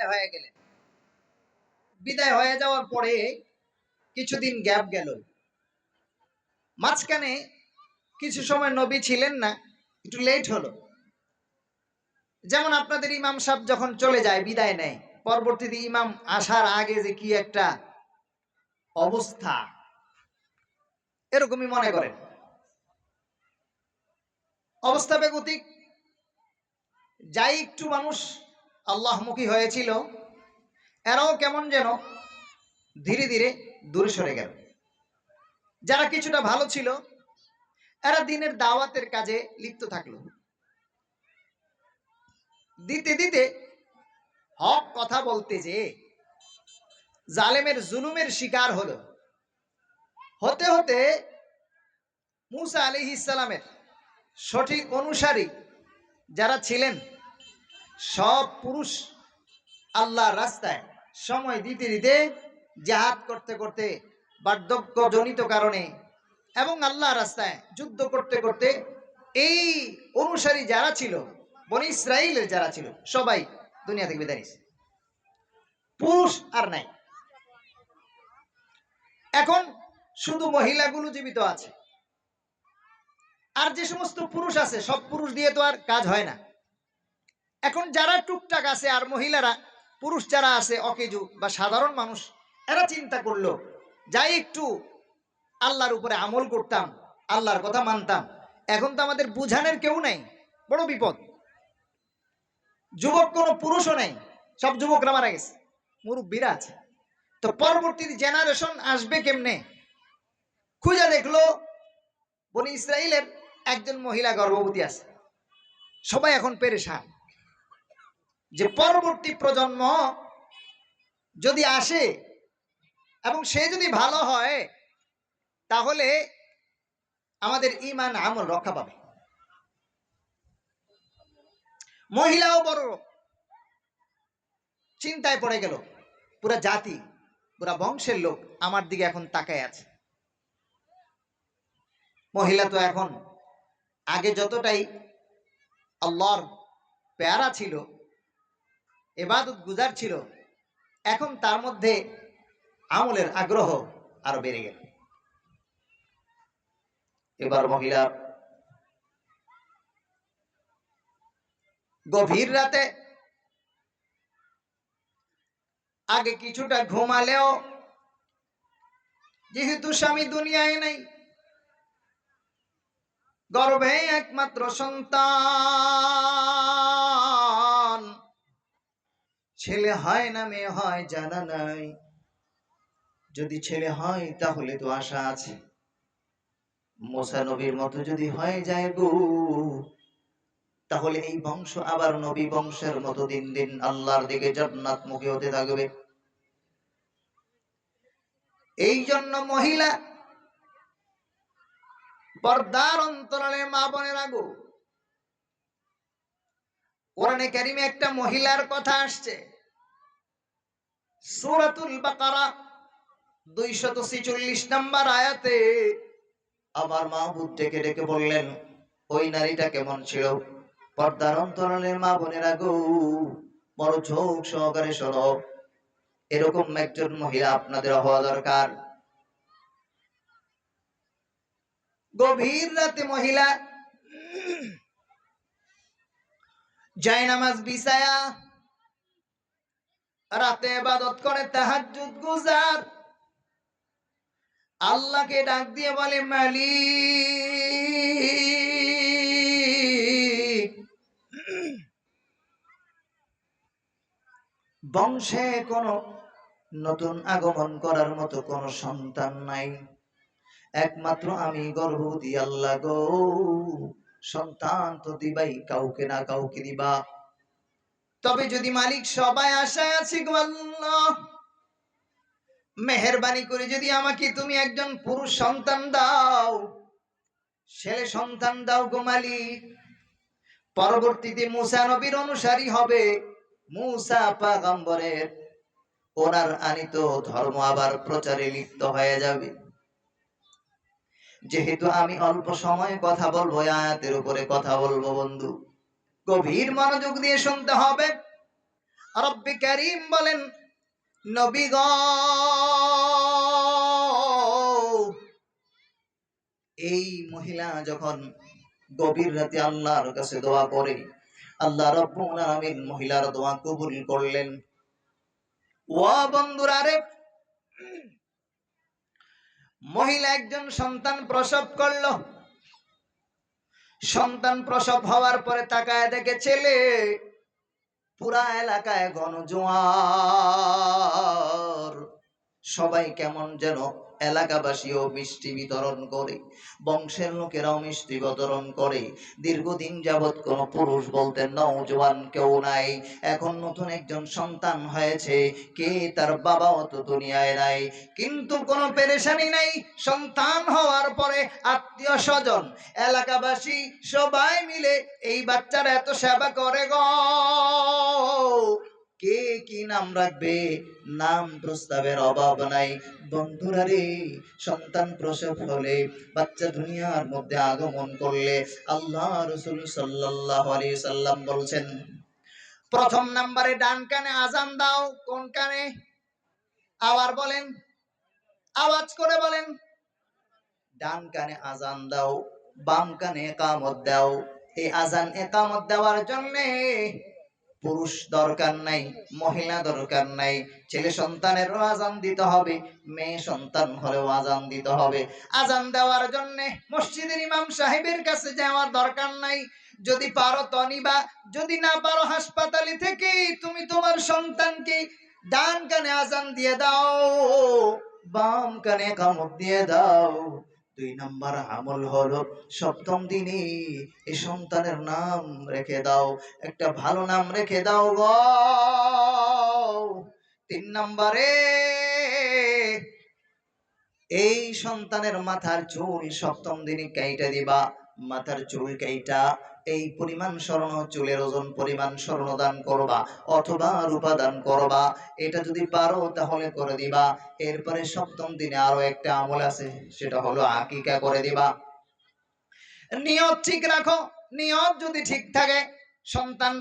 বিদায় হয়ে গেলেন। বিদায় হয়ে যাওয়ার পরে কিছুদিন গ্যাপ গেল, মাঝখানে কিছু সময় নবী ছিলেন না, একটু লেট হলো। যেমন আপনাদের ইমাম সাহেব যখন চলে যায়, বিদায় নেয়, পরবর্তীতে ইমাম আসার আগে যে কি একটা অবস্থা, এরকমই মনে করেন। অবস্থা বেগতিক। যাই একটু মানুষ আল্লাহমুখী হয়েছিল, এরাও কেমন যেন ধীরে ধীরে দূরে সরে গেল। যারা কিছুটা ভালো ছিল, এরা দিনের দাওয়াতের কাজে লিপ্ত থাকলো। দিতে দিতে হক কথা বলতে যে জালেমের জুলুমের শিকার হলো। হতে হতে মুসা আলাইহিস সালামের সঠিক অনুসারী যারা ছিলেন, সব পুরুষ আল্লাহর রাস্তায় সময় দিতে দিতে, জিহাদ করতে করতে, বার্ধক্যজনিত কারণে এবং আল্লাহর রাস্তায় যুদ্ধ করতে করতে, এই অনুসারী যারা ছিল, বনি ইসরাইলের যারা ছিল, সবাই দুনিয়া থেকে বিদায় নিয়েছে। পুরুষ আর নাই। এখন শুধু মহিলাগুলো জীবিত আছে। আর যে সমস্ত পুরুষ আছে, সব পুরুষ দিয়ে তো আর কাজ হয় না। এখন যারা টুকটাক আছে, আর মহিলারা, পুরুষ যারা আছে অকেজু বা সাধারণ মানুষ, এরা চিন্তা করলো, যাই একটু আল্লাহর উপরে আমল করতাম, আল্লাহর কথা মানতাম। এখন তো আমাদের বুঝানোর কেউ নাই, বড় বিপদ। যুবক কোনো পুরুষও নেই, সব যুবকরা মারা গেছে, মুরব্বীরা আছে। তো পরবর্তী জেনারেশন আসবে কেমনে? খুঁজে দেখলো বনি ইসরাইলের একজন মহিলা গর্ভবতী আছে। সবাই এখন পেরেশান যে পরবর্তী প্রজন্ম যদি আসে এবং সে যদি ভালো হয়, তাহলে আমাদের ঈমান আমল রক্ষা পাবে। মহিলাও বড় চিন্তায় পড়ে গেল। পুরা জাতি, পুরা বংশের লোক আমার দিকে এখন তাকায় আছে। মহিলা তো এখন আগে যতটাই আল্লাহর প্যারা ছিল, ইবাদত গুজার ছিল, এখন তার মধ্যে আমলের আগ্রহ আরো বেড়ে গেল। এবার মহিলা গভীর রাতে আগে কিছুটা ঘুমালেও, যেহেতু স্বামী দুনিয়ায় নাই, গর্ভে একমাত্র সন্তান, ছেলে হয় না মেয়ে হয় জানা নাই। যদি ছেলে হয় তাহলে তো আশা আছে, মুসা নবীর মতো যদি হয়ে যায় গো, তাহলে এই বংশ আবার নবী বংশের মতো দিন দিন আল্লাহর দিকে জান্নাতমুখী হতে থাকবে। এই জন্য মহিলা, পর্দার অন্তরালে মা বোনেরা গো, কোরআনে কারিমে একটা মহিলার কথা আসছে, সূরাতুল বাকারা 246 নম্বর আয়াতে আমার মাহবুব ডেকে ডেকে বললেন, ওই নারীটা কেমন ছিল? পর্দার অন্তরালের মা বোনেরা গো, বড় চোখ সহকারে শোনো, এরকম একজন মহিলা আপনাদের হওয়া দরকার। গভীর রাতে মহিলা জায়নামাজ বিছায়া রাতে ইবাদত করে, তাহাজ্জুদ গুজার, আল্লাহকে ডাক দিয়ে বলে, মালিক, বংশে কোনো নতুন আগমন করার মতো কোনো সন্তান নাই, একমাত্র আমি গর্ভবতী, আল্লাহ গো, সন্তান তো দিবাই, কাউকে না কাউকে দিবা। তবে যদি মালিক সবাই আশায় আছি গো আল্লাহ, মেহেরবানি করে যদি আমাকে তুমি একজন পুরুষ সন্তান দাও, ছেলে সন্তান দাও গো মালিক। পরবর্তীতে মুসা নবীর অনুসারী হবে, মুসা পয়গম্বরের ওনার আনিত ধর্ম আবার প্রচারে লিপ্ত হয়ে যাবে। যেহেতু আমি অল্প সময় কথা বলবো, আয়াতের উপরে কথা বলবো বন্ধু, গভীর মনোযোগ দিয়ে শুনতে হবে। রব্বে কারীম বলেন, নবী গো, এই মহিলা যখন গভীর রাতে আল্লাহর কাছে দোয়া করে, আল্লাহ রাব্বুল আলামিন মহিলার দোয়া কবুল করলেন। ও বন্ধুরা রে, মহিলা একজন সন্তান প্রসব করলো। সন্তান প্রসব হওয়ার পরে তাকায় দেখে ছেলে। পুরা এলাকায় গণজোয়ার, সবাই কেমন যেন, এলাকাবাসীও মিষ্টি বিতরণ করে, বংশের লোকেরাও মিষ্টি বিতরণ করে। দীর্ঘদিন যাবৎ কোন পুরুষ বলতে নওজোয়ান কেউ নাই। এখন নতুন একজন সন্তান হয়েছে, কে তার বাবাও তো দুনিয়ায় নাই, কিন্তু কোনো পেরেশানি নাই। সন্তান হওয়ার পরে আত্মীয় স্বজন, এলাকাবাসী সবাই মিলে এই বাচ্চার এত সেবা করে গো। কে কি নাম রাখবে, নাম প্রস্তাবের অভাব নাই। বন্ধুরা রে, সন্তান প্রসব হলে, বাচ্চা দুনিয়ার মধ্যে আগমন করলে, আল্লাহ রাসূল সাল্লাল্লাহু আলাইহি সাল্লাম বলছেন, প্রথম নম্বরে ডান কানে আজান দাও। কোন কানে? আবার বলেন, আওয়াজ করে বলেন। ডান কানে আজান দাও, বাম কানে ইকামত দাও। এই আজান ইকামত দেওয়ার জন্য পুরুষ দরকার নাই, মহিলা দরকার নাই। ছেলে সন্তানেরও আজান দিতে হবে, মেয়ে সন্তান হলেও আজান দিতে হবে। আজান দেওয়ার জন্য মসজিদের ইমাম সাহেবের কাছে যাওয়ার দরকার নাই। যদি পারো তনিবা, যদি না পারো হাসপাতালে থেকে তুমি তোমার সন্তানকে ডান কানে আজান দিয়ে দাও, বাম কানে ইকামত দিয়ে দাও। 2 নম্বর আমল হলো, সপ্তম দিনে এই সন্তানের নাম রেখে দাও, একটা ভালো নাম রেখে দাও গো। 3 নম্বরে এই সন্তানের মাথার চুল সপ্তম দিনে কাইটা দিবা। মাথার চুল কাইটা এই পরিমাণ স্বর্ণ, চুলের ওজন পরিমাণ স্বর্ণ দান করবা অথবা রূপা দান করবা। এটা যদি পারো তাহলে করে দিবা। এরপরে সপ্তম দিনে আরো একটা আমল আছে, সেটা হলো আকিকা করে দিবা। নিয়ত ঠিক রাখো। নিয়ত যদি ঠিক থাকে, সন্তান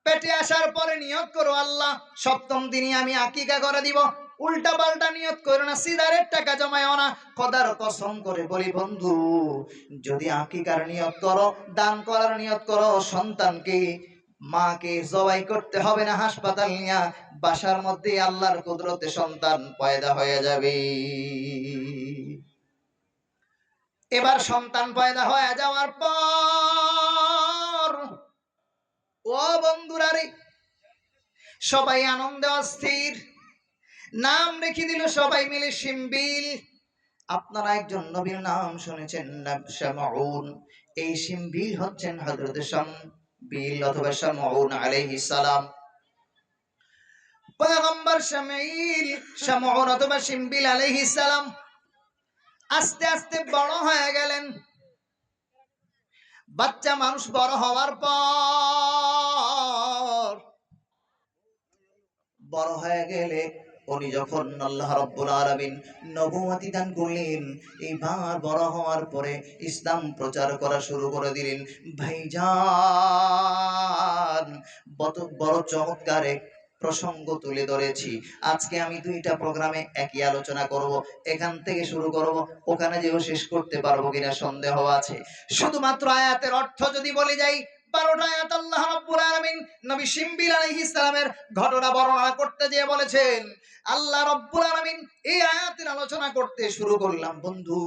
পেটে আসার পরে নিয়ত করো, আল্লাহ সপ্তম দিনে আমি আকিকা করে দিব। উল্টা পাল্টা নিয়ত করো না, সিগারেট টাকা জমায়ও না। খোদার কসম করে বলি বন্ধু, যদি আকিকার নিয়ত করো, দান করার নিয়ত করো, সন্তানকে মাকে জবাই করতে হবে না হাসপাতাল নিয়া, বাসার মধ্যে আল্লাহর কুদরতে সন্তান পয়দা হয়ে যাবে। এবার সন্তান পয়দা হয়ে যাওয়ার পর, ও বন্ধুরা রে, সবাই আনন্দে অস্থির। নাম রেখে দিল সবাই মিলে শিমবিল। আপনারা একজন নবীর নাম শুনেছেন, শামউন। এই শিমবিল হচ্ছেন হযরত শামবিল অথবা শামউন আলাইহিস সালাম। পয়গম্বর শামউন অথবা শিমবিল আলাইহিস সালাম আস্তে আস্তে বড় হয়ে গেলেন। বাচ্চা মানুষ বড় হওয়ার পর, বড় হয়ে গেলে উনি যখন আল্লাহ রাব্বুল আলামিন নবুয়তি দান করলেন, এইবার বড় হওয়ার পরে ইসলাম প্রচার করা শুরু করে দিলেন। ভাইজান, বড় চমৎকার এক প্রসঙ্গ তুলে ধরেছি। আজকে আমি 2টা প্রোগ্রামে একই আলোচনা করব। এখান থেকে শুরু করব, ওখানে যেও শেষ করতে পারবো কিনা সন্দেহ আছে। শুধুমাত্র আয়াতের অর্থ যদি বলে যাই, 12টা আয়াত আল্লাহ রাব্বুল আলামিন নবী শিমবিল আলাইহিস সালামের ঘটনা বর্ণনা করতে গিয়ে বলেছেন। আল্লাহ রাব্বুল আলামিন এই আয়াতের আলোচনা করতে শুরু করলাম বন্ধু।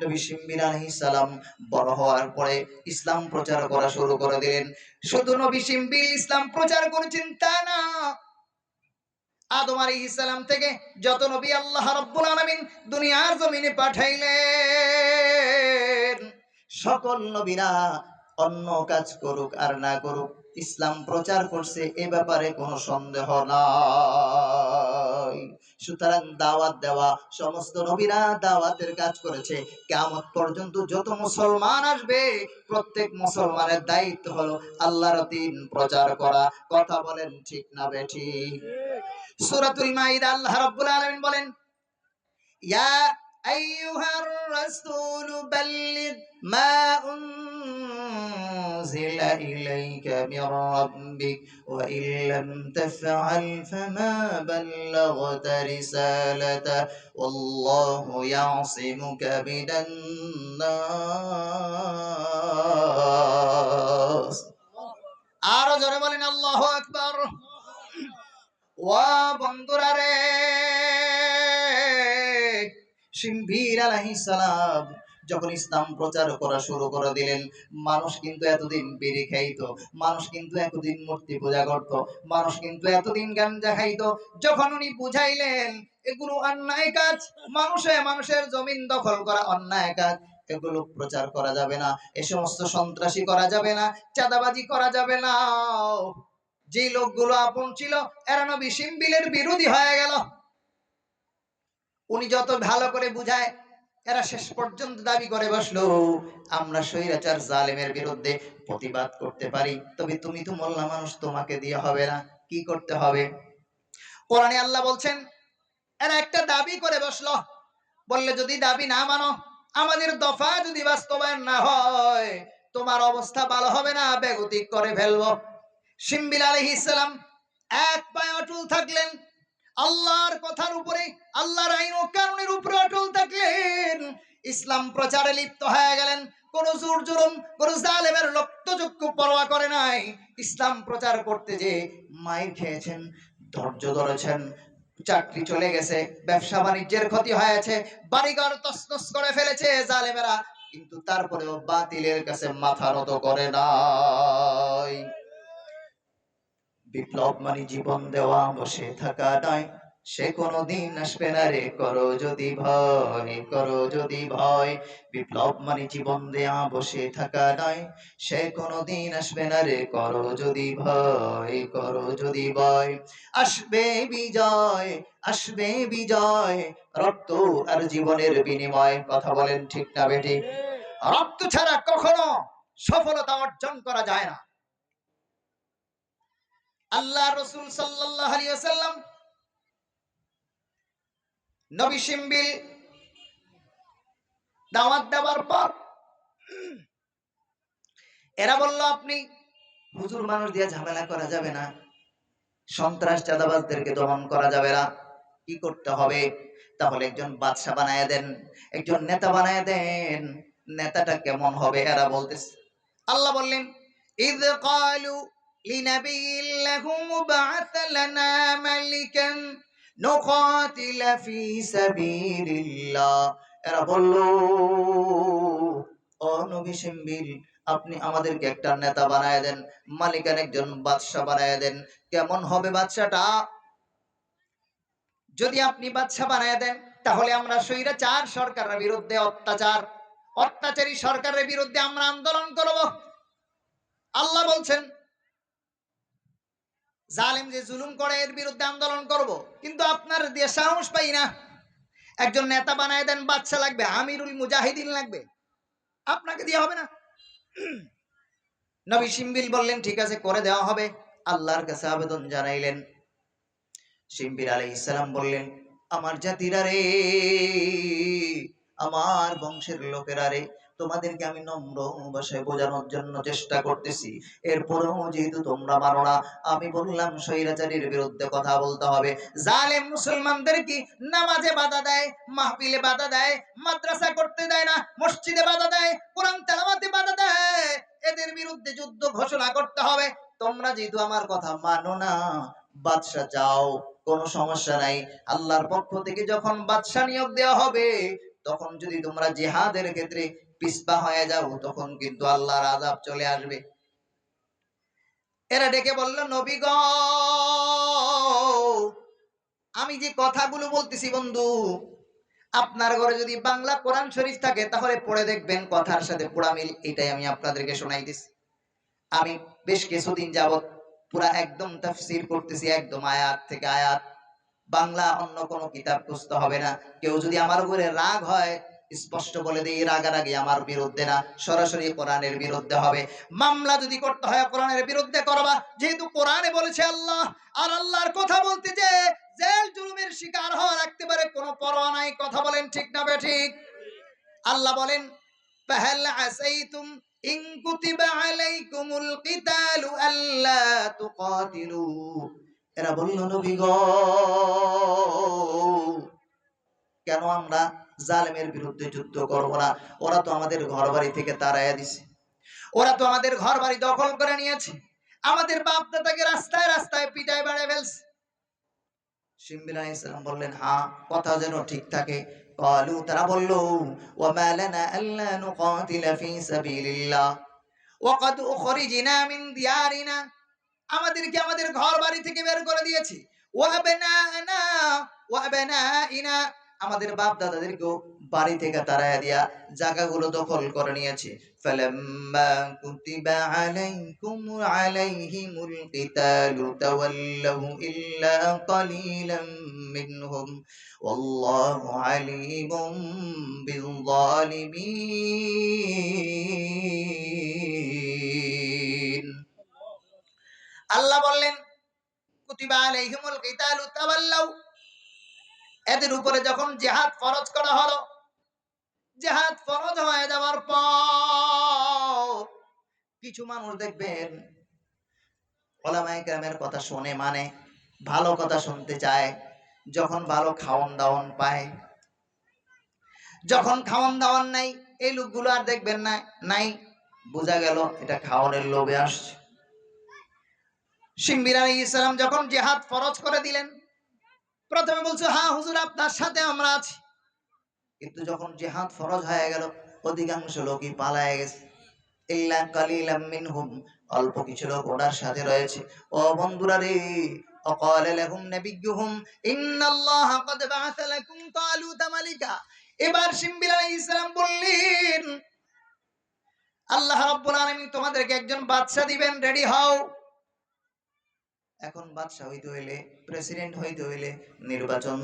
নবী শিমবিল আলাইহিস সালাম বড় হওয়ার পরে ইসলাম প্রচার করা শুরু করে দিলেন। শুধু নবী শিমবিল ইসলাম প্রচার করেছেন তা না, আদম আলাইহিস সালাম থেকে যত নবী আল্লাহ রাব্বুল আলামিন দুনিয়ার জমিনে পাঠাইলেন, সকল নবীরা অন্য কাজ করুক আর না করুক, ইসলাম প্রচার করছে, এ ব্যাপারে কোনো সন্দেহ নাই। সুতরাং দাওয়াত দেওয়া, সমস্ত নবীরা দাওয়াতের কাজ করেছে। কিয়ামত পর্যন্ত যত মুসলমান আসবে, প্রত্যেক মুসলমানের দায়িত্ব হলো আল্লাহর দ্বীন প্রচার করা। কথা বলেন ঠিক না বেঠিক? সূরাতুল মাইদা আল্লাহ রাব্বুল আলামিন বলেন, ইয়া আইয়ুহার রাসূলু বাল্লিগ মা أنزل إليك من ربك وإن لم تفعل فما بلغت رسالته والله يعصمك من الناس আরো জোরে বলেন আল্লাহু আকবার ওয়া বন্ধুরা রে শিমবির আলাইহিস সালাম যখন ইসলাম প্রচার করা শুরু করে দিলেন মানুষ কিন্তু এতদিন বিড়ি খাইতো মানুষ কিন্তু এতদিন মূর্তি পূজা করত মানুষ কিন্তু এতদিন গাঞ্জা খাইতো যখন উনি বুঝাইলেন এগুলো অন্যায় কাজ মানুষের জমিন দখল করা অন্যায় কাজ এগুলো প্রচার করা যাবে না এই সমস্ত সন্ত্রাসী করা যাবে না চাঁদাবাজি করা যাবে না যে লোকগুলো আপন ছিল এরা নবী শিমবিলের বিরোধী হয়ে গেল উনি যত ভালো করে বুঝায় এরা শেষ পর্যন্ত দাবি করে বসলো আমরা স্বৈরাচার জালেমের বিরুদ্ধে প্রতিবাদ করতে পারি তবে তুমি তো মোল্লা মানুষ তোমাকে দিয়ে হবে না কি করতে হবে কোরআনে আল্লাহ বলছেন এরা একটা দাবি করে বসলো বললে যদি দাবি না মানো আমাদের দফা যদি বাস্তবায়ন না হয় তোমার অবস্থা ভালো হবে না বেগতিক করে ফেলবো শিমবিল আলাইহিস সালাম এক পায়ে অটল থাকলেন আল্লাহর কথার উপরে আল্লাহর আইন ও কানুনের উপরে অটল থাকলেন ইসলাম প্রচারে লিপ্ত হয়ে গেলেন কোন জোর জুলুম কোন জালেমের রক্তচক্ষু পরোয়া করে নাই ইসলাম প্রচার করতে যে মাইর খেয়েছেন ধৈর্য ধরেছেন চাকরি চলে গেছে ব্যবসা বাণিজ্যের ক্ষতি হয়েছে বাড়িঘর তছনছ করে ফেলেছে জালেমেরা কিন্তু তারপরেও বাতিলের কাছে মাথা নত করে নাই বিপ্লব মানে জীবন দেওয়া বসে থাকা নয় সে কোনদিন আসবে না রে করো যদি ভয় বিপ্লব মানে জীবন দেওয়া বসে থাকা নয় সে কোনদিন আসবে না রে করো যদি ভয় আসবে বিজয় রক্ত আর জীবনের বিনিময় কথা বলেন ঠিক না বেটি রক্ত ছাড়া কখনো সফলতা অর্জন করা যায় না আল্লাহ রাসূল সাল্লাল্লাহু আলাইহি ওয়াসাল্লাম নবী শিমবিল দাওয়াত দেওয়ার পর এরা বলল আপনি হুজুর মানুষ দিয়ে ঝামেলা করা যাবে না সন্ত্রাস চাঁদাবাজদেরকে দমন করা যাবে না কি করতে হবে তাহলে একজন বাদশা বানায় দেন একজন নেতা বানায় দেন নেতাটা কেমন হবে এরা বলতেছে আল্লাহ বললেন ইয ক্বালু লিনাবিয়্যিন লাহু মুবআথ লানা মালিকান নুকাতিল ফি সাবিলিল্লাহ এরা বলল ও নবী শিমবিল আপনি আমাদেরকে একটা নেতা বানায় দেন মালিকান একজন বাদশা বানায় দেন কেমন হবে বাদশাটা যদি আপনি বাদশা বানায় দেন তাহলে আমরা স্বৈরাচার সরকারের বিরুদ্ধে অত্যাচারী সরকারের বিরুদ্ধে আমরা আন্দোলন করব আল্লাহ বলছেন জালেম যে জুলুম করে এর বিরুদ্ধে আন্দোলন করব কিন্তু আপনার দিয়ে সাহস পাই না একজন নেতা বানায় দেন বাদশা লাগবে আমিরুল মুজাহিদিন লাগবে আপনাকে দিয়ে হবে না নবী শিমবিল বললেন ঠিক আছে করে দেওয়া হবে আল্লাহর কাছে আবেদন জানাইলেন শিমবিল আলাইহিস সালাম বললেন আমার জাতিরা রে আমার বংশের লোকেরা রে তোমাদেরকে আমি নম্র ভাষায় বোঝানোর জন্য চেষ্টা করতেছি এরপরেও যেহেতু তোমরা মানো না আমি বললাম স্বৈরাচারীর বিরুদ্ধে কথা বলতে হবে জালেম মুসলমানদের কি নামাজে বাধা দেয় মাহফিলে বাধা দেয় মাদ্রাসা করতে দেয় না মসজিদে বাধা দেয় কোরআন তেলাওয়াতে বাধা দেয় এদের বিরুদ্ধে যুদ্ধ ঘোষণা করতে হবে তোমরা যেহেতু আমার কথা মানো না বাদশা চাও কোনো সমস্যা নাই আল্লাহর পক্ষ থেকে যখন বাদশা নিয়োগ দেওয়া হবে তখন যদি তোমরা জিহাদের ক্ষেত্রে পিছপা হয়ে যাও তখন কিন্তু আল্লাহর আযাব চলে আসবে এরা ডেকে বলল নবী গো আমি যে কথাগুলো বলতেছি বন্ধু আপনার ঘরে যদি বাংলা কোরআন শরীফ থাকে তাহলে পড়ে দেখবেন কথার সাথে পুরা মিল এটাই আমি আপনাদেরকে শোনাইতেছি আমি বেশ কিছুদিন যাবত পুরা একদম তাফসীর করতেছি একদম আয়াত থেকে আয়াত বাংলা অন্য কোনো কিতাব খুঁজতে হবে না কেউ যদি আমার উপরে রাগ হয় স্পষ্ট বলে দেই রাগারাগি আমার বিরুদ্ধে না সরাসরি কোরআনের বিরুদ্ধে হবে মামলা যদি করতে হয় কোরআনের বিরুদ্ধে করবা যেহেতু কোরআনে বলেছে আল্লাহ আর আল্লাহর কথা বলতে যে জেল জুলুমের শিকার হওয়া রাখতে পারে কোনো পরোয়া নাই কথা বলেন ঠিক না বেঠিক আল্লাহ বলেন ফাহাল আসাইতুম ইন কুতিবা আলাইকুমুল কিতালু আল্লা তুকাতিলু, এরা বলল নবী গো, কেন আমরা জালেমের বিরুদ্ধে যুদ্ধ করব না? ওরা তো আমাদের ঘরবাড়ি থেকে তাড়াইয়া দিছে, ওরা তো আমাদের ঘরবাড়ি দখল করে নিয়েছে, আমাদের বাপ দাদাকে রাস্তায় রাস্তায় পিটায় বেড়ে ফেলছে। শিমবিল আলাইহিস সালাম বললেন, হ্যাঁ, কথা যেন ঠিক থাকে। ক্বালু, তারা বলল, ওয়া মা লানা আল্লা নুকাতিলা ফি সাবিলিল্লাহ ওয়া ক্বাদ উখরিজনা মিন দিয়ারিনা, আমাদেরকে আমাদের ঘর বাড়ি থেকে বের করে দিয়েছে। ওয়া আবনানা ওয়া আবনাইনা, আমাদের বাপ দাদাদেরকেও বাড়ি থেকে তাড়াইয়া দিয়া জায়গাগুলো দখল করে নিয়েছে। ফালাম্মা কুতিবা আলাইহিমুল কিতালু তাওয়াল্লাউ ইল্লা কালিলাম মিনহুম ওয়াল্লাহু আলিমুম বিল যালিমিন। আল্লাহ বললেন, কুতিবা আলাইহিমুল কিতালু তাওয়াল্লাউ, এদের উপরে যখন জিহাদ ফরজ করা হলো, জিহাদ ফরজ হয়ে যাওয়ার পর কিছু মানুষ দেখবেন উলামায়ে কেরামের কথা শুনে, মানে ভালো কথা শুনতে চায়, যখন ভালো খাওন দাওয়ান পায়, যখন খাওন দাওয়ান নাই, এই লোকগুলো আর দেখবেন না, নাই, বোঝা গেল এটা খাওয়ানোর লোভে আসছে। শিমবির আলাইহিস সালাম যখন জিহাদ ফরজ করে দিলেন, প্রথমে বলছে, হ্যাঁ হুজুর আপনার সাথে আমরা আছি, কিন্তু যখন জিহাদ ফরজ হয়ে গেল, অধিকাংশ লোকই পালায় গেছে। ইল্লা কালিলাম মিনহুম, অল্প কিছু লোক ওনার সাথে রয়েছে। ও বন্ধুরা রে, وقال لهم نبيهم إن الله قد بعث لكم طالوت ملكا, এবার শিমবিল আলাইহিস সালাম বললেন, আল্লাহ রাব্বুল আলামিন তোমাদেরকে একজন বাদশা দিবেন, রেডি হও। এখন বাদশা হইতে হইলে, প্রেসিডেন্ট হইতে হইলে নির্বাচন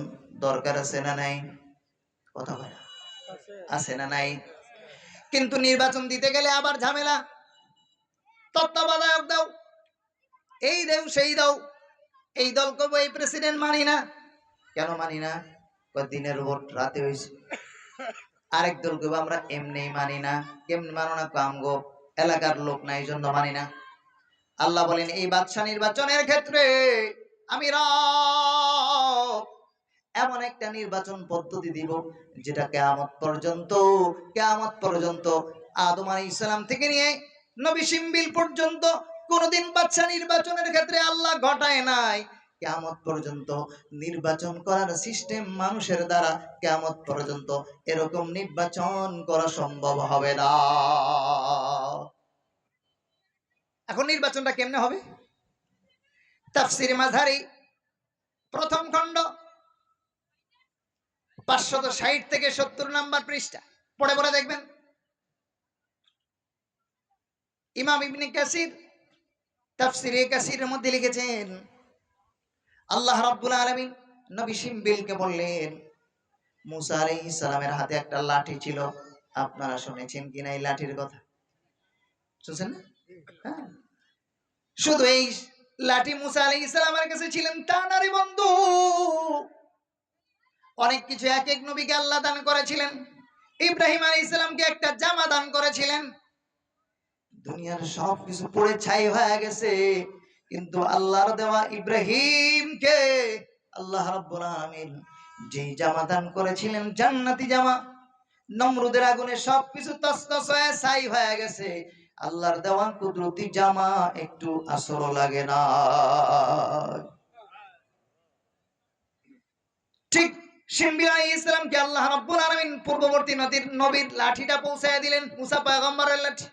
দরকার আছে না নাই? কথা বলে আছে না নাই? কিন্তু নির্বাচন দিতে গেলে আবার ঝামেলা, তত্ত্বাবধায়ক দাও, এই দেও সেই দাও, এই দল কব এই প্রেসিডেন্ট মানি না। কেন মানি না? দিনের ভোট রাতে হয়েছে। আরেক দল কব আমরা এমনি মানি না। কেমনি মানো না? কাম গো, এলাকার লোক না, এই জন্য মানি না। আল্লাহ বলেন, এই বাদশা নির্বাচনের ক্ষেত্রে আমি রব এমন একটা নির্বাচন পদ্ধতি দিব, যেটা কিয়ামত পর্যন্ত আদম আলাইহিস সালাম থেকে নিয়ে নবী শিমবিল পর্যন্ত কোনদিন বাদশা নির্বাচনের ক্ষেত্রে আল্লাহ ঘটায় নাই। কিয়ামত পর্যন্ত নির্বাচন করার সিস্টেম মানুষের দ্বারা কিয়ামত পর্যন্ত এরকম নির্বাচন করা সম্ভব হবে না। এখন নির্বাচনটা কেমনে হবে? তাফসীর মাযহারি প্রথম খণ্ড 560 থেকে 70 নম্বর পৃষ্ঠা পড়ে পড়ে দেখবেন। ইমাম ইবনে কাসির তাফসীরে কাসিরের মধ্যে লিখেছেন, আল্লাহ রাব্বুল আলামিন নবী শিমবিলকে বললেন, মুসা আলাইহিস সালামের হাতে একটা লাঠি ছিল। আপনারা শুনেছেন কিনা এই লাঠির কথা? শুনছেন না? হ্যাঁ, শুধু এই লাঠি মুসা আলাইহিস সালামের কাছে ছিলেন তা না রে বন্ধু, অনেক কিছু এক এক নবীকে আল্লাহ দান করেছিলেন। ইব্রাহিম আলাইহিস সালামকে একটা জামা দান করেছিলেন। দুনিয়ার সব কিছু পড়ে ছাই হয়ে গেছে, কিন্তু আল্লাহর দেওয়া ইব্রাহিমকে আল্লাহ রাব্বুল আলামিন যে জামা দান করেছিলেন, জান্নাতি জামা, নমরুদের আগুনে সবকিছু তছনছ হয়ে ছাই হয়ে গেছে, আল্লাহর দেওয়া কুদরতি জামা একটু আসর লাগে না। ঠিক শিমবিল আলাইহিস সালামকে আল্লাহ রাব্বুল আলামিন পূর্ববর্তী নবীর লাঠিটা পৌঁছায় দিলেন, মুসা পয়গম্বরের লাঠি।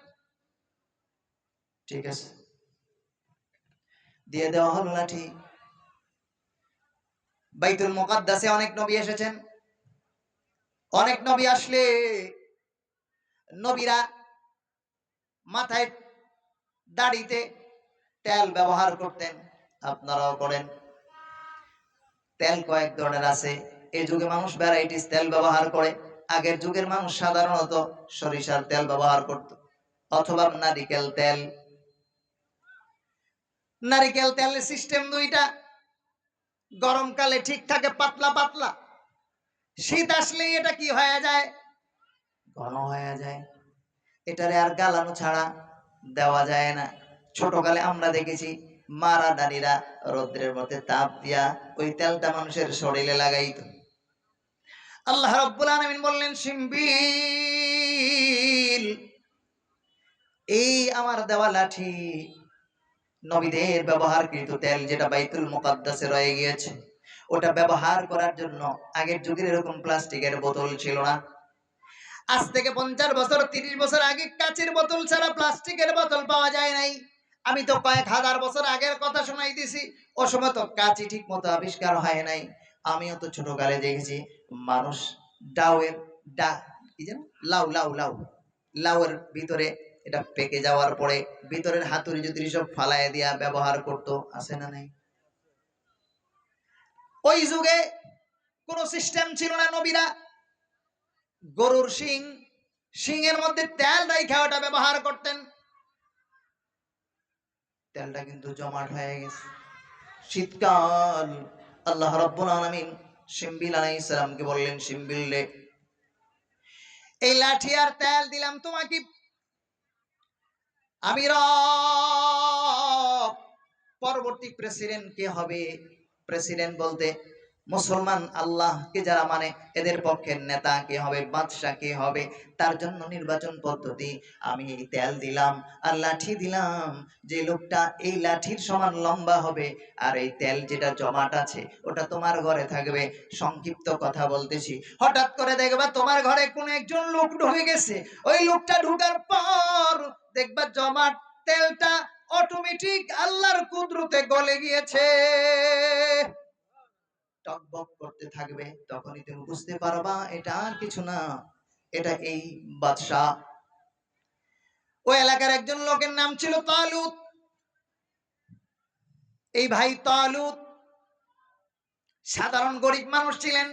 ঠিক আছে, দিয়ে দেওয়া হলো লাঠি। বাইতুল মুকাদ্দাসে অনেক নবী এসেছেন। অনেক নবী আসলে নবীরা মাথায় দাড়িতে তেল ব্যবহার করতেন, আপনারাও করেন। তেল কয়েক ধরনের আছে, এই যুগে মানুষ ভ্যারাইটিস তেল ব্যবহার করে। আগের যুগের মানুষ সাধারণত সরিষার তেল ব্যবহার করত, অথবা নারিকেল তেল। নারিকেল তেলের সিস্টেম দুইটা, গরমকালে ঠিক থাকে পাতলা পাতলা, শীত আসলে এটা কি হয়ে যায়? ঘন হয়ে যায়। এটারে আর গালানো ছাড়া দেওয়া যায় না। ছোটকালে আমরা দেখেছি মারা নারীরা রৌদ্রের মধ্যে তাপ দিয়া ওই তেলটা মানুষের শরীরে লাগাইতো। আল্লাহ রাব্বুল আলামিন বললেন, শিমবিল, এই আমার দেওয়া লাঠি নবীদের ব্যবহারকৃত তেল যেটা বাইতুল মুকাদ্দাসে রয়ে গিয়েছে, ওটা ব্যবহার করার জন্য আগের যুগের এরকম প্লাস্টিকের বোতল ছিল না। আজ থেকে 50 বছর 30 বছর আগে কাচের বোতল ছাড়া প্লাস্টিকের বোতল পাওয়া যায় নাই। আমি তো কয়েক হাজার বছর আগের কথা শোনাই দিছি, ও সময় তো কাচি ঠিক মতো আবিষ্কার হয় নাই। আমিও তো ছোটকালে দেখেছি মানুষ ডাউয়ের ডা কি যেন লাউ লাউ লাউ লাউয়ের ভিতরে এটা পেকে যাওয়ার পরে ভিতরের হাতুড়ি যদি সব ফালায় দিয়া ব্যবহার করতো, আছে না নাই? ওই যুগে কোন সিস্টেম ছিল না। নবীরা গরুর শিং, শিংয়ের মধ্যে তেল রাইখা ওটা ব্যবহার করতেন। তেলটা কিন্তু জমাট হয়ে গেছে। শীতকাল, আল্লাহ রাব্বুল আলামিন শিমবিল আলাইহিস সালামকে বললেন, শিমবিল রে, এই লাঠি আর তেল দিলাম তোমাকে, আমি রব। পরবর্তী প্রেসিডেন্ট কে হবে? প্রেসিডেন্ট বলতে মুসলমান আল্লাহকে যারা মানে এদের পক্ষের নেতা কে হবে, বাদশা কে হবে, তার জন্য নির্বাচন পদ্ধতি। আমি এই তেল দিলাম আর লাঠি দিলাম, যে লোকটা এই লাঠির সমান লম্বা হবে আর এই তেল যেটা জমাট আছে ওটা তোমার ঘরে থাকবে। সংক্ষিপ্ত কথা বলতেছি, হঠাৎ করে দেখবা তোমার ঘরে কোন একজন লোক ঢুকে গেছে, ওই লোকটা ঢুকার পর দেখবা জমাট তেলটা অটোমেটিক আল্লাহর কুদরতে গলে গিয়েছে, টকবক করতে থাকবে। তখনই তুমি বুঝতে পারবা এটা আর কিছু না, এটা এই বাদশাহ। ওই এলাকার একজন লোকের নাম ছিল তালুত। এই ভাই তালুত সাধারণ গরিব মানুষ ছিলেন।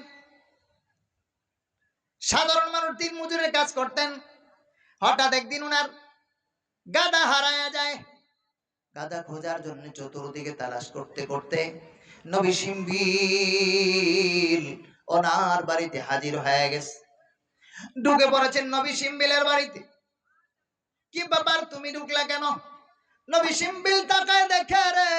সাধারণ মানুষ দিন মজুরের কাজ করতেন। হঠাৎ একদিন ওনার গাদা হারায়া যায়। গাদা খোঁজার জন্য চতুর্দিকে তালাশ করতে করতে নবী শিমবিল ওনার বাড়িতে হাজির হয়ে গেছে। ঢুকে পড়েছেন নবী শিমবিলের বাড়িতে। কি ব্যাপার, তুমি ঢুকলা কেন? নবী শিমবিল তাকায় দেখে রে,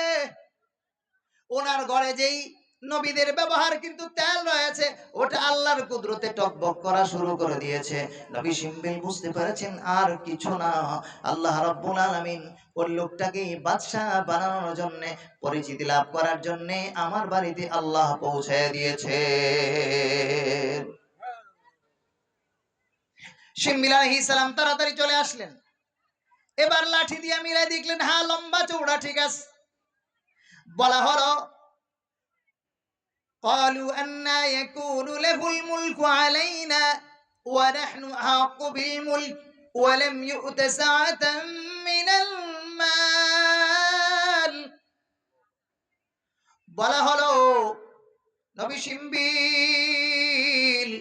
ওনার ঘরে যেই নবীদের ব্যবহার কিন্তু তেল রয়েছে ওটা আল্লাহর কুদরতে টকবক করা শুরু করে দিয়েছে। নবী শিমবিল বুঝতে পেরেছেন আর কিছু না, আল্লাহ রাব্বুল আলামিন ওই লোকটাকে বাদশা বানানোর জন্য, পরিচিতি লাভ করার জন্য আমার বাড়িতে আল্লাহ পৌঁছায় দিয়েছে। শিমবিল আলাইহিস সালাম তাড়াতাড়ি চলে আসলেন। এবার লাঠি দিয়ে মিলাই দেখলেন, হ্যাঁ লম্বা চৌড়া ঠিক আছে। বলা হলো, قالوا أنى يكون له الملك علينا ونحن أحق بالملك ولم يؤت سعة من المال। বলা হলো, নবী শিমবিল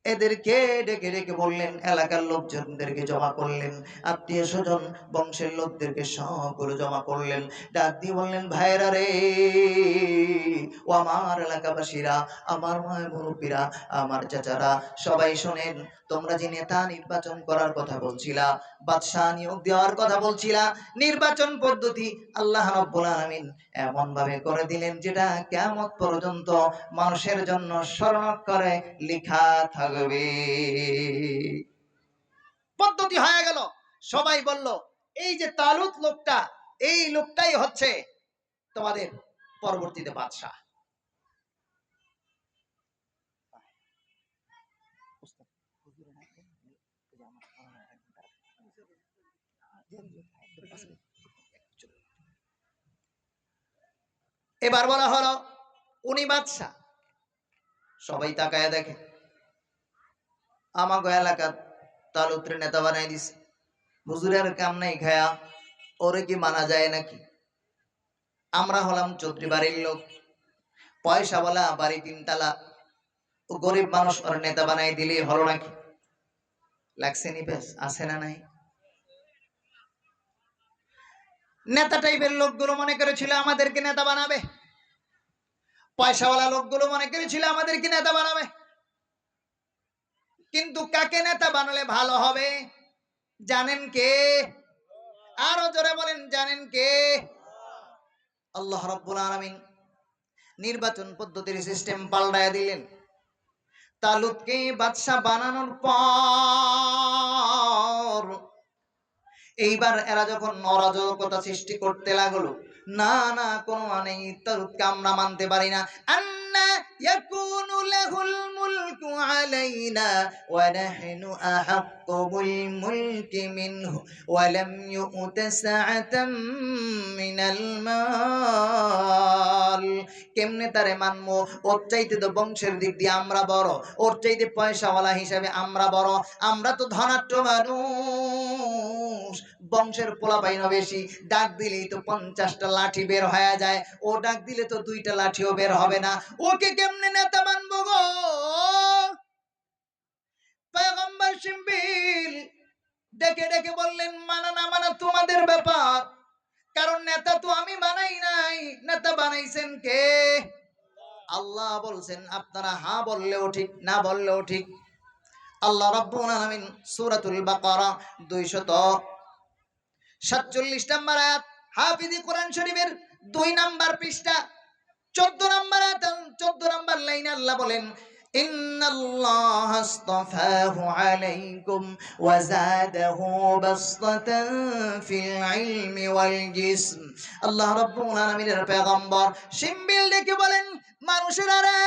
এদেরকে ডেকে ডেকে বললেন, এলাকার লোকজনদেরকে জমা করলেন, আত্মীয় স্বজন বংশের লোকদেরকে সবগুলো জমা করলেন। ডাক দিয়ে বললেন, ভাইরা রে, ও আমার এলাকাবাসীরা, আমার মায়ের মুরব্বীরা, আমার চাচারা, সবাই শোনেন। তোমরা যে নেতা নির্বাচন করার কথা বলছিলা, বাদশাহ নিয়োগ দেওয়ার কথা বলছিলা, নির্বাচন পদ্ধতি আল্লাহ রাব্বুল আলামিন এমন ভাবে করে দিলেন যেটা কিয়ামত পর্যন্ত মানুষের জন্য স্মরণাক্ষরে লেখা থাকবে। পদ্ধতি হয়ে গেল। সবাই বলল, এই যে তালুত লোকটা, এই লোকটাই হচ্ছে তোমাদের পরবর্তীতে বাদশাহ। এবার বলা হলো উনি বাদশাহ। সবাই তাকায় দেখে, আমাগো এলাকার তালুতের নেতা বানাই দিছে। হুজুরের কাম নাই খায়া ওরে কি মানা যায় নাকি? আমরা হলাম চৌধুরী বাড়ির লোক, পয়সাওয়ালা বাড়ি তিনতলা, ও গরিব মানুষ ওর নেতা বানাই দিলেই হলো নাকি? লাগছে নি বেশ, আছে না নাই? নেতা টাইপের লোকগুলো মনে করেছিল আমাদেরকে নেতা বানাবে, পয়সাওয়ালা লোকগুলো মনে করেছিল আমাদেরকে নেতা বানাবে। কিন্তু কাকে নেতা বানালে ভালো হবে? জানেন কে? আরো জোরে বলেন, জানেন কে? আল্লাহ রাব্বুল আলামিন নির্বাচন পদ্ধতির সিস্টেম পাল্টায় দিলেন। তালুতকে বাদশা বানানোর পর এইবার এরা যখন অরাজকতা সৃষ্টি করতে লাগলো, না না কোনো মানে তালুতকে আমরা মানতে পারি না। আন্না ইয়াকুনু লাহুল মুলকু আলাইনা ওয়া নাহনু আহাক্কু বিল মুলকি মিনহু ওয়া লাম ইউতা সাআতাম মিনাল মাল। কেমনে তারে মানবো? ওর চাইতে তো বংশের দিক দিয়ে আমরা বড়, ওর চাইতে পয়সাওয়ালা হিসাবে আমরা বড়, আমরা তো ধনাঢ্য মানুষ, বংশের পোলাপাইন বেশি, ডাক দিলেই তো 50টা লাঠি বের হয়ে যায়, ও ডাক দিলে তো 2টা লাঠিও বের হবে না, ওকে কেমনে নেতা মানবো গো? পয়গম্বর শিমবিল ডেকে ডেকে বললেন, মানা না মানা তোমাদের ব্যাপার, কারণ নেতা তো আমি বানাই নাই, নেতা বানাইছেন কে? আল্লাহ বলছেন। আপনারা হ্যাঁ বললেও ঠিক, না বললেও ঠিক। আল্লাহ রাব্বুল আলামিন সূরাতুল বাকারা 247 নম্বর আয়াত, হাফিজি কোরআন শরীফের 2 নম্বর পৃষ্ঠা 14 নম্বর আয়াত, 14 নম্বর লাইনে আল্লাহ বলেন, ইন্নাল্লাহা আসতাফাহু আলাইকুম ওয়া যাদাহু বাসতাতান ফিল ইলমি ওয়াল জিসম। আল্লাহ রাব্বুল আলামিনের পয়গম্বর শিমবিল ডেকে বলেন, মানুষেরা রে,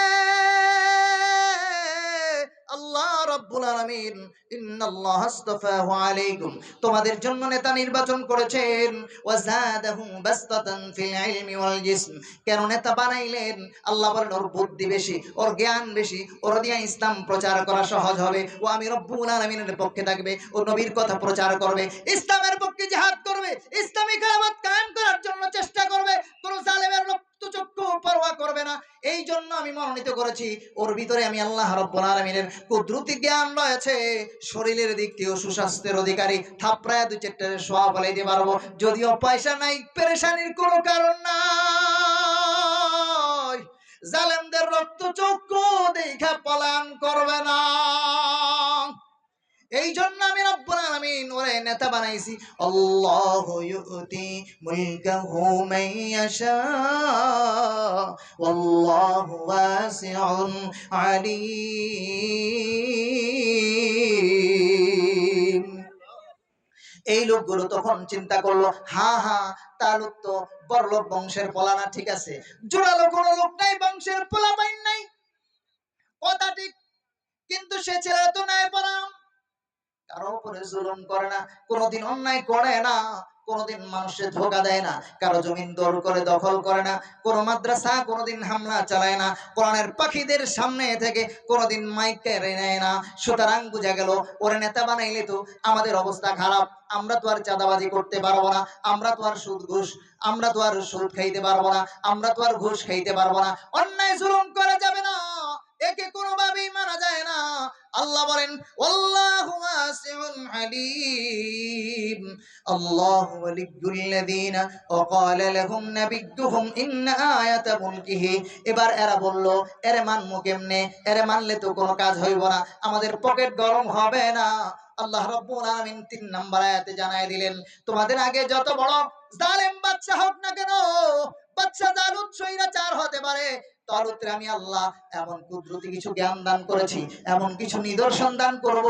আল্লাহ রাব্বুল আলামিন ইন্নাল্লাহা আসতাফাহু আলাইকুম, তোমাদের জন্য নেতা নির্বাচন করেছেন, ওয়া যাদাহু বাসতাতান ফিল ইলমি ওয়াল জিসম। কেন নেতা বানাইলেন? আল্লাহ বলেন, ওর বুদ্ধি বেশি, ওর জ্ঞান বেশি, ওর দিয়ে ইসলাম প্রচার করা সহজ হবে, ও আমি রব্বুল আলামিনের পক্ষে থাকবে, ও নবীর কথা প্রচার করবে, ইসলামের পক্ষে জিহাদ করবে, ইসলামী খেলাফত কায়েম করার জন্য চেষ্টা করবে, কোন জালেমের রক্তচক্ষু পরোয়া করবে না। এই জন্য আমি মনোনীত করেছি, ওর ভিতরে আমি আল্লাহ রাব্বুল আলামিনের কুদরতি জ্ঞান রয়েছে, শরীরের দিক থেকেও সুস্বাস্থ্যের অধিকারী, থাপড়ায় 2-4টা সোয়া ফলাইতে পারবো, যদিও পয়সা নাই, পেরেশানির কোনো কারণ নাই, জালেমদের রক্তচক্ষু দেখা পলায়ন করবে না। এই জন্য আমি রব্বুল আলামিন ওরে নেতা বানাইছি। আল্লাহু ইউতি মুলকাহু মান ইয়াশা ওয়াল্লাহু ওয়াসিউন আলিম। এই লোকগুলো তখন চিন্তা করলো, হ্যাঁ হ্যাঁ, তালুত তো বড়লোক বংশের পোলা না, ঠিক আছে, জোড়ালো কোনো লোক নাই, বংশের পোলা পাইন নাই, কথা ঠিক, কিন্তু সে ছেলে তো নাই পরাম, কারো উপরে জুলুম করে না, কোনোদিন অন্যায় করে না, কোনোদিন মানুষের ধোকা দেয় না, কারো জমিন দৌড় করে দখল করে না, কোন মাদ্রাসা কোনোদিন হামলা চালায় না, কোরআনের পাখিদের সামনে থেকে কোনোদিন মাইক কেড়ে নেয় না। সুতরাং বুঝা গেল, ওরে নেতা বানাইলে তো আমাদের অবস্থা খারাপ, আমরা তো আর চাঁদাবাজি করতে পারবো না, আমরা তো আর সুদ খাইতে পারবো না, আমরা তো আর ঘুষ খাইতে পারবো না, অন্যায় জুলুম করা যাবে না, একে কোনোভাবেই মানা যায় না। আল্লাহ বলেন, আল্লাহু ওয়াসিউন আলিম, আল্লাহু ওয়ালিয়্যুল্লাযীনা ওয়া ক্বালা লাহুম নাবিয়্যুহুম ইন্না আয়াতা মুলকিহি। এবার এরা বলল, এরে মানমু কেমনে? এরে মানলে তো কোনো কাজ হইব না, আমাদের পকেট গরম হবে না। আল্লাহ রাব্বুল আলামিন 3 নম্বর আয়াতে জানায় দিলেন, তোমাদের আগে যত বড় জালেম বাদশা হোক না কেন, বাদশা জালুত স্বৈরাচার হতে পারে, তালুতরে আমি আল্লাহ এমন কুদরতি কিছু জ্ঞান দান করেছি, এমন কিছু নিদর্শন দান করব,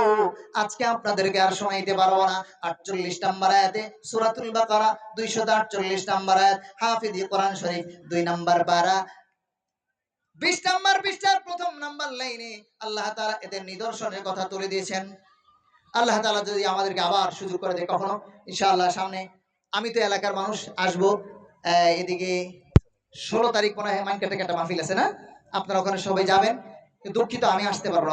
আজকে আপনাদেরকে আর শোনাইতে পারবো না। 48 নম্বর আয়াতে সূরাতুল বাকারা 248 নম্বর আয়াত, হাফিজি কোরআন শরীফ 2 নম্বর পারা 20 নম্বর পৃষ্ঠার 1 নম্বর লাইনে আল্লাহ তাআলা এদের নিদর্শনের কথা তুলে দিয়েছেন। আল্লাহ তাআলা যদি আমাদেরকে আবার সুযোগ করে দেয় কখনো, ইনশাআল্লাহ সামনে আমি তো এলাকার মানুষ, আসবো এদিকে 16 তারিখ মনে হয় মাইনকাটে একটা মাহফিল আছে না, আপনারা ওখানে সবাই যাবেন, দুঃখিত আমি আসতে পারবো না।